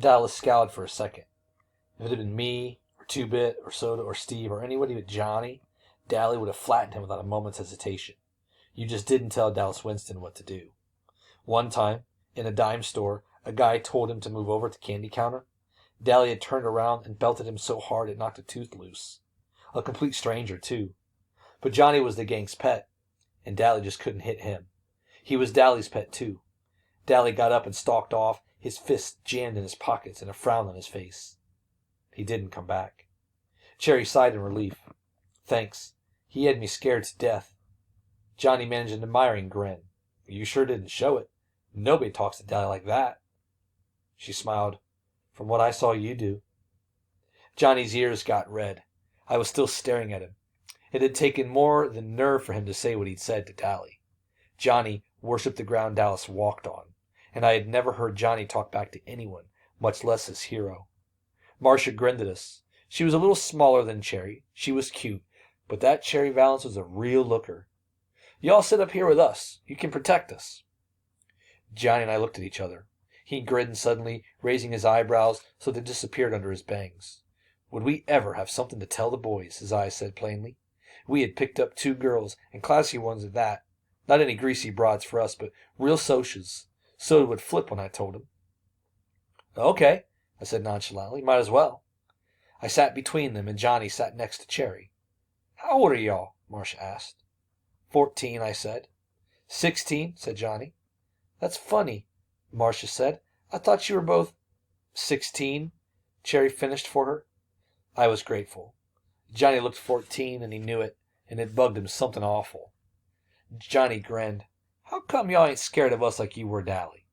Dallas scowled for a second. If it had been me, or Two-Bit, or Soda, or Steve, or anybody but Johnny, Dally would have flattened him without a moment's hesitation. You just didn't tell Dallas Winston what to do. One time, in a dime store, a guy told him to move over to the candy counter. Dally had turned around and belted him so hard it knocked a tooth loose. A complete stranger, too. But Johnny was the gang's pet, and Dally just couldn't hit him. He was Dally's pet, too. Dally got up and stalked off, his fists jammed in his pockets and a frown on his face. He didn't come back. Cherry sighed in relief. Thanks. He had me scared to death. Johnny managed an admiring grin. You sure didn't show it. Nobody talks to Dally like that. She smiled. From what I saw you do. Johnny's ears got red. I was still staring at him. It had taken more than nerve for him to say what he'd said to Dally. Johnny worshipped the ground Dallas walked on, and I had never heard Johnny talk back to anyone, much less his hero. Marcia grinned at us. She was a little smaller than Cherry. She was cute, but that Cherry Valance was a real looker. You all sit up here with us. You can protect us. Johnny and I looked at each other. He grinned suddenly, raising his eyebrows so they disappeared under his bangs. Would we ever have something to tell the boys? His eyes said plainly. We had picked up 2 girls, and classy ones at that. Not any greasy broads for us, but real socias. Soda would flip when I told him. Okay, I said nonchalantly. Might as well. I sat between them, and Johnny sat next to Cherry. How old are y'all? Marcia asked. 14, I said. 16, said Johnny. That's funny, Marcia said. I thought you were both 16, Cherry finished for her. I was grateful. Johnny looked 14, and he knew it, and it bugged him something awful. Johnny grinned. How come y'all ain't scared of us like you were Dally?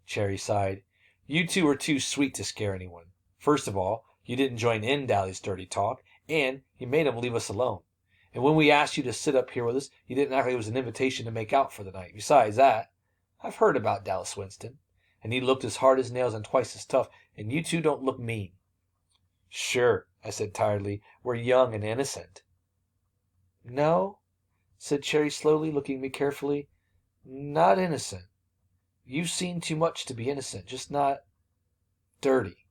Cherry sighed. You 2 were too sweet to scare anyone. First of all, you didn't join in Dally's dirty talk, and you made him leave us alone. And when we asked you to sit up here with us, you didn't act like it was an invitation to make out for the night. Besides that, I've heard about Dallas Winston, and he looked as hard as nails and twice as tough, and you 2 don't look mean. Sure, I said tiredly. We're young and innocent. No, said Cherry slowly, looking at me carefully. Not innocent. You've seen too much to be innocent, just not dirty.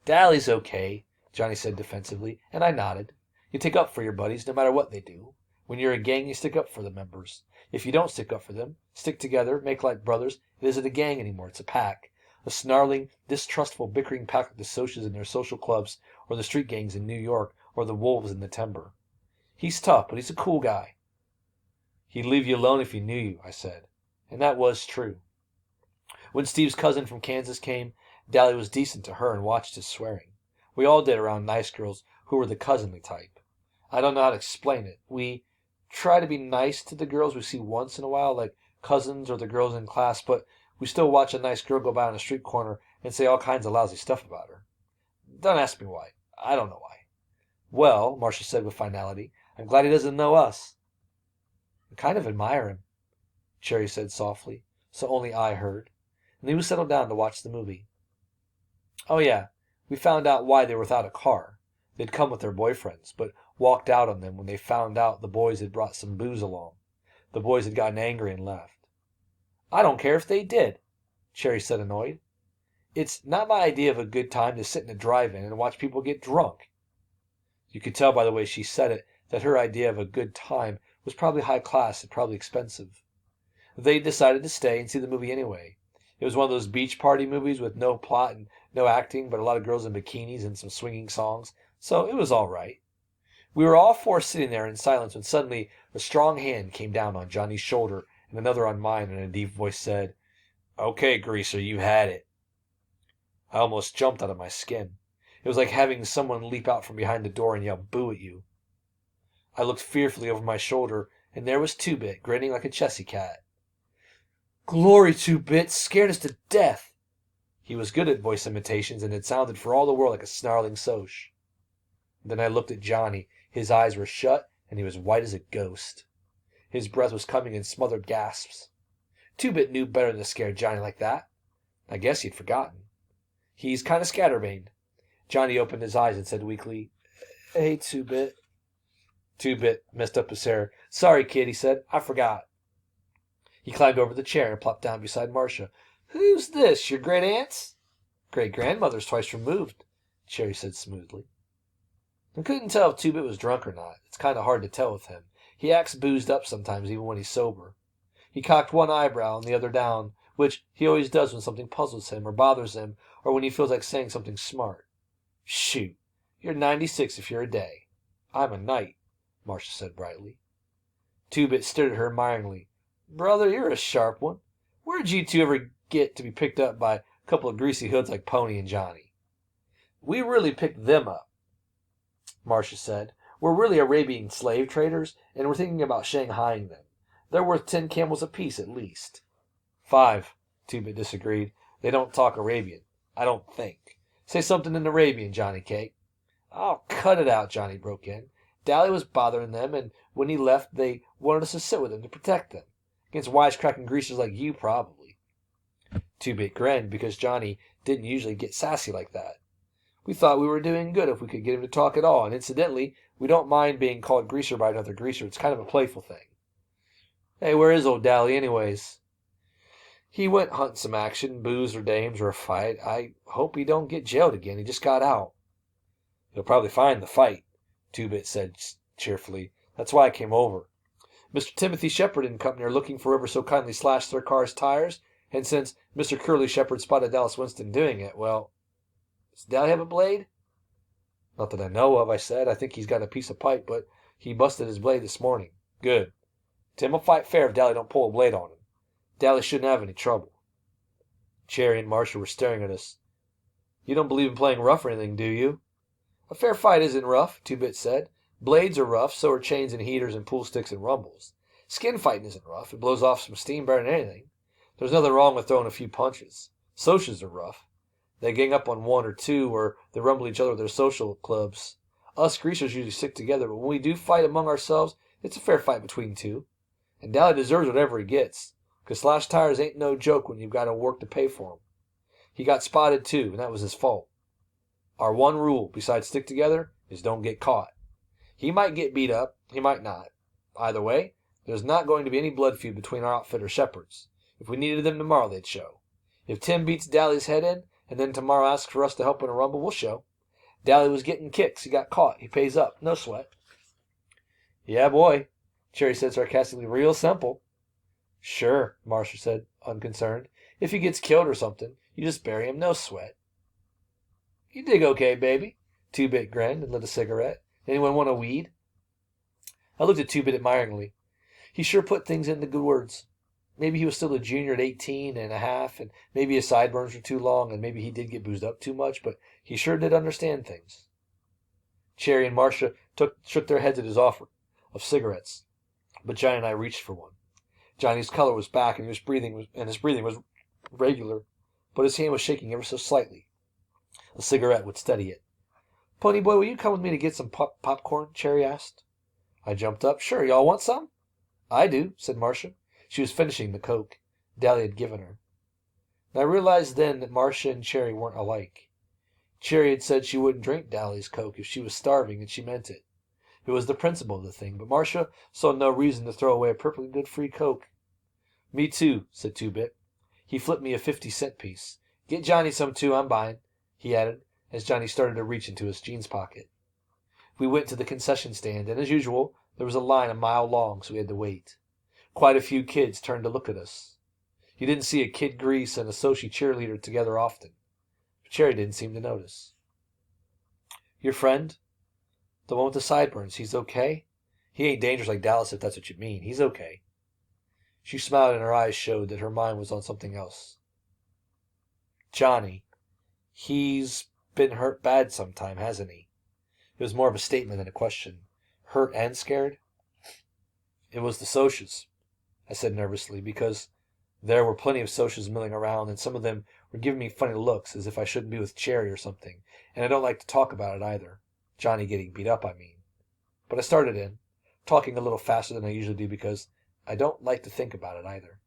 Dally's okay, Johnny said defensively, and I nodded. You take up for your buddies no matter what they do. When you're a gang, you stick up for the members. If you don't stick up for them, stick together, make like brothers, it isn't a gang anymore, it's a pack. A snarling, distrustful, bickering pack like the Socias in their social clubs, or the street gangs in New York, or the wolves in the timber. He's tough, but he's a cool guy. He'd leave you alone if he knew you, I said. And that was true. When Steve's cousin from Kansas came, Dally was decent to her and watched his swearing. We all did around nice girls who were the cousinly type. I don't know how to explain it. We try to be nice to the girls we see once in a while, like cousins or the girls in class, but we still watch a nice girl go by on a street corner and say all kinds of lousy stuff about her. Don't ask me why. I don't know why. Well, Marcia said with finality, I'm glad he doesn't know us. I kind of admire him, Cherry said softly, so only I heard. And then we settled down to watch the movie. Oh yeah, we found out why they were without a car. They'd come with their boyfriends, but walked out on them when they found out the boys had brought some booze along. The boys had gotten angry and left. I don't care if they did, Cherry said, annoyed. It's not my idea of a good time to sit in a drive-in and watch people get drunk. You could tell by the way she said it that her idea of a good time was probably high class and probably expensive. They decided to stay and see the movie anyway. It was one of those beach party movies with no plot and no acting, but a lot of girls in bikinis and some swinging songs, so it was all right. We were all 4 sitting there in silence when suddenly a strong hand came down on Johnny's shoulder and another on mine, and a deep voice said, Okay, Greaser, you had it. I almost jumped out of my skin. It was like having someone leap out from behind the door and yell boo at you. I looked fearfully over my shoulder, and there was Two-Bit, grinning like a Chessy cat. Glory, Two-Bit, scared us to death. He was good at voice imitations, and it sounded for all the world like a snarling Soc. Then I looked at Johnny. His eyes were shut, and he was white as a ghost. His breath was coming in smothered gasps. Two-Bit knew better than to scare Johnny like that. I guess he'd forgotten. He's kind of scatterbrained. Johnny opened his eyes and said weakly, Hey, Two-Bit. Two-Bit messed up his hair. Sorry, kid, he said. I forgot. He climbed over the chair and plopped down beside Marcia. Who's this, your great aunts? Great-grandmother's twice removed, Cherry said smoothly. I couldn't tell if Two-Bit was drunk or not. It's kind of hard to tell with him. He acts boozed up sometimes, even when he's sober. He cocked one eyebrow and the other down, which he always does when something puzzles him or bothers him, or when he feels like saying something smart. Shoot, you're 96 if you're a day. I'm a night, Marcia said brightly. Two-Bit stared at her admiringly. Brother, you're a sharp one. Where'd you two ever get to be picked up by a couple of greasy hoods like Pony and Johnny? We really picked them up, Marcia said. We're really Arabian slave traders, and we're thinking about shanghaiing them. They're worth 10 camels apiece at least. 5, Two-Bit disagreed. They don't talk Arabian. I don't think. Say something in Arabian, Johnny Cake. Oh, cut it out, Johnny broke in. Dally was bothering them, and when he left, they wanted us to sit with him to protect them. Against wisecracking greasers like you, probably. Two-Bit grinned because Johnny didn't usually get sassy like that. We thought we were doing good if we could get him to talk at all, and incidentally, we don't mind being called greaser by another greaser. It's kind of a playful thing. Hey, where is old Dally anyways? He went hunting some action, booze or dames or a fight. I hope he don't get jailed again. He just got out. He'll probably find the fight, Two-Bit said cheerfully. That's why I came over. Mr. Timothy Shepard and company are looking for whoever so kindly slashed their car's tires, and since Mr. Curly Shepard spotted Dallas Winston doing it, well, does Dally have a blade? Not that I know of, I said. I think he's got a piece of pipe, but he busted his blade this morning. Good. Tim will fight fair if Dally don't pull a blade on him. Dally shouldn't have any trouble. Cherry and Marcia were staring at us. You don't believe in playing rough or anything, do you? A fair fight isn't rough, Two-Bit said. Blades are rough, so are chains and heaters and pool sticks and rumbles. Skin fighting isn't rough. It blows off some steam better than anything. There's nothing wrong with throwing a few punches. Socials are rough. They gang up on one or two, or they rumble each other with their social clubs. Us greasers usually stick together, but when we do fight among ourselves, it's a fair fight between two. And Dally deserves whatever he gets, 'cause slashed tires ain't no joke when you've got to work to pay for 'em. He got spotted too, and that was his fault. Our one rule, besides stick together, is don't get caught. He might get beat up, he might not. Either way, there's not going to be any blood feud between our outfit or Shepard's. If we needed them tomorrow, they'd show. If Tim beats Dally's head in, and then tomorrow asks for us to help in a rumble, we'll show. Dally was getting kicks. He got caught. He pays up. No sweat. Yeah, boy, Cherry said sarcastically. Real simple. Sure, Marcia said, unconcerned. If he gets killed or something, you just bury him. No sweat. You dig okay, baby? Two-Bit grinned and lit a cigarette. Anyone want a weed? I looked at Two-Bit admiringly. He sure put things into good words. Maybe he was still a junior at 18 and a half, and maybe his sideburns were too long, and maybe he did get boozed up too much, but he sure did understand things. Cherry and Marcia shook their heads at his offer of cigarettes, but Johnny and I reached for one. Johnny's color was back, and his breathing was regular, but his hand was shaking ever so slightly. A cigarette would steady it. Pony boy, will you come with me to get some popcorn? Cherry asked. I jumped up. Sure, y'all want some? I do, said Marcia. She was finishing the Coke Dally had given her. And I realized then that Marcia and Cherry weren't alike. Cherry had said she wouldn't drink Dally's Coke if she was starving, and she meant it. It was the principle of the thing, but Marcia saw no reason to throw away a perfectly good free Coke. Me too, said Two-Bit. He flipped me a 50-cent piece. Get Johnny some too, I'm buying, he added, as Johnny started to reach into his jeans pocket. We went to the concession stand, and as usual, there was a line a mile long, so we had to wait. Quite a few kids turned to look at us. You didn't see a Kid Grease and a Sochi cheerleader together often. But Cherry didn't seem to notice. Your friend? The one with the sideburns, he's okay? He ain't dangerous like Dallas, if that's what you mean. He's okay. She smiled and her eyes showed that her mind was on something else. Johnny, he's been hurt bad sometime, hasn't he? It was more of a statement than a question. Hurt and scared? It was the Socs, I said nervously, because there were plenty of Socs milling around, and some of them were giving me funny looks, as if I shouldn't be with Cherry or something, and I don't like to talk about it either. Johnny getting beat up, I mean. But I started in, talking a little faster than I usually do, because I don't like to think about it either.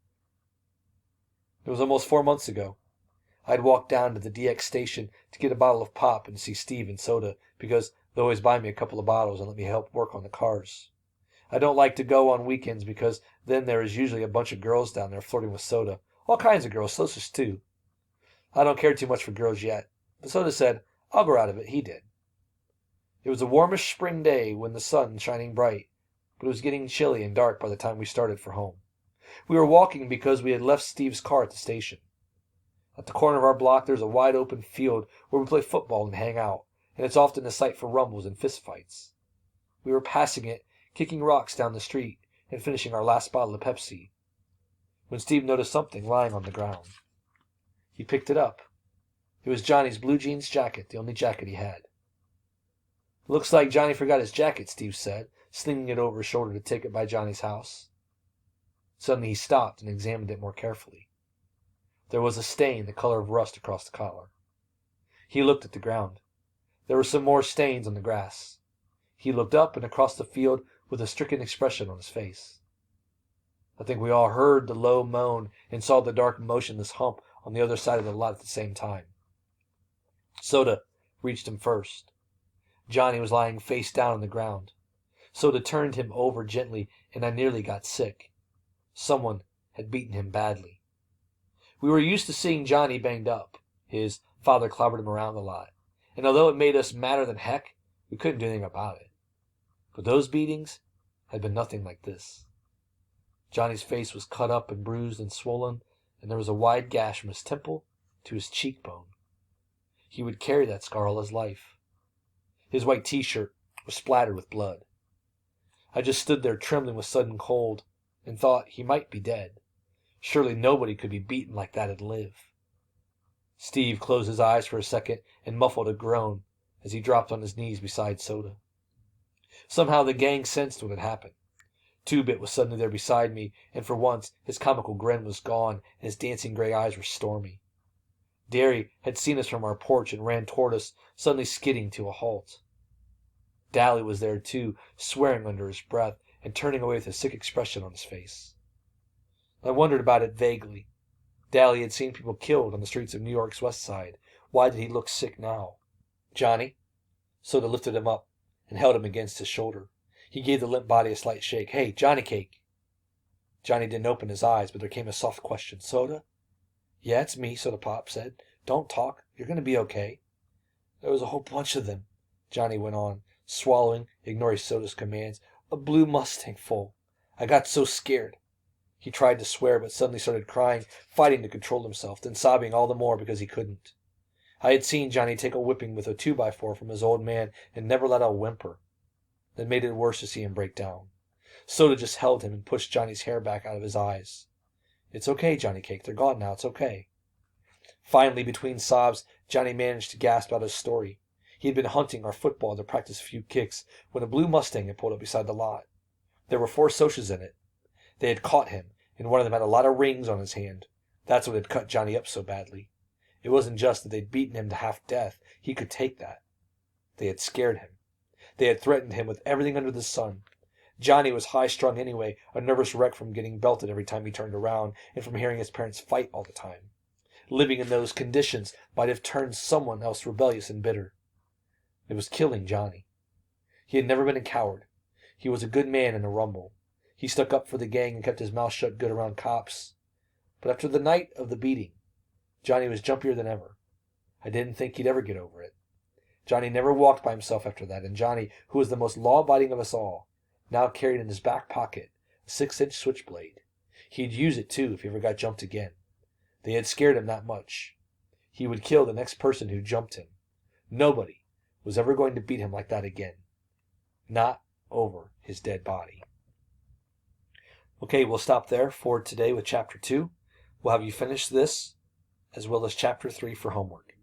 It was almost 4 months ago. I'd walked down to the DX station to get a bottle of pop and to see Steve and Soda, because they always buy me a couple of bottles and let me help work on the cars. I don't like to go on weekends because then there is usually a bunch of girls down there flirting with Soda. All kinds of girls, Socs too. I don't care too much for girls yet, but Soda said, I'll grow out of it. He did. It was a warmish spring day when the sun shining bright, but it was getting chilly and dark by the time we started for home. We were walking because we had left Steve's car at the station. At the corner of our block there's a wide open field where we play football and hang out, and it's often a site for rumbles and fistfights. We were passing it, kicking rocks down the street, and finishing our last bottle of Pepsi, when Steve noticed something lying on the ground. He picked it up. It was Johnny's blue jeans jacket, the only jacket he had. Looks like Johnny forgot his jacket, Steve said, slinging it over his shoulder to take it by Johnny's house. Suddenly he stopped and examined it more carefully. There was a stain the color of rust across the collar. He looked at the ground. There were some more stains on the grass. He looked up and across the field with a stricken expression on his face. I think we all heard the low moan and saw the dark, motionless hump on the other side of the lot at the same time. Soda reached him first. Johnny was lying face down on the ground. Soda turned him over gently, and I nearly got sick. Someone had beaten him badly. We were used to seeing Johnny banged up. His father clobbered him around a lot, and although it made us madder than heck, we couldn't do anything about it. But those beatings had been nothing like this. Johnny's face was cut up and bruised and swollen, and there was a wide gash from his temple to his cheekbone. He would carry that scar all his life. His white t-shirt was splattered with blood. I just stood there trembling with sudden cold and thought he might be dead. Surely nobody could be beaten like that and live. Steve closed his eyes for a second and muffled a groan as he dropped on his knees beside Soda. Somehow the gang sensed what had happened. Two-Bit was suddenly there beside me, and for once his comical grin was gone and his dancing gray eyes were stormy. Derry had seen us from our porch and ran toward us, suddenly skidding to a halt. Dally was there too, swearing under his breath and turning away with a sick expression on his face. I wondered about it vaguely. Dally had seen people killed on the streets of New York's West Side. Why did he look sick now? Johnny? Soda lifted him up and held him against his shoulder. He gave the limp body a slight shake. Hey, Johnny Cake. Johnny didn't open his eyes, but there came a soft question. Soda? Yeah, it's me, Soda Pop said. Don't talk. You're going to be okay. There was a whole bunch of them, Johnny went on, swallowing, ignoring Soda's commands. A blue Mustang full. I got so scared. He tried to swear, but suddenly started crying, fighting to control himself, then sobbing all the more because he couldn't. I had seen Johnny take a whipping with a 2x4 from his old man and never let out a whimper. That made it worse to see him break down. Soda just held him and pushed Johnny's hair back out of his eyes. It's okay, Johnny Cake. They're gone now. It's okay. Finally, between sobs, Johnny managed to gasp out his story. He had been hunting our football to practice a few kicks when a blue Mustang had pulled up beside the lot. There were 4 Socs in it. They had caught him, and one of them had a lot of rings on his hand. That's what had cut Johnny up so badly. It wasn't just that they'd beaten him to half death. He could take that. They had scared him. They had threatened him with everything under the sun. Johnny was high-strung anyway, a nervous wreck from getting belted every time he turned around and from hearing his parents fight all the time. Living in those conditions might have turned someone else rebellious and bitter. It was killing Johnny. He had never been a coward. He was a good man in a rumble. He stuck up for the gang and kept his mouth shut good around cops. But after the night of the beating, Johnny was jumpier than ever. I didn't think he'd ever get over it. Johnny never walked by himself after that, and Johnny, who was the most law-abiding of us all, now carried in his back pocket a 6-inch switchblade. He'd use it, too, if he ever got jumped again. They had scared him that much. He would kill the next person who jumped him. Nobody was ever going to beat him like that again. Not over his dead body. Okay, we'll stop there for today with Chapter 2. We'll have you finish this, as well as Chapter 3 for homework.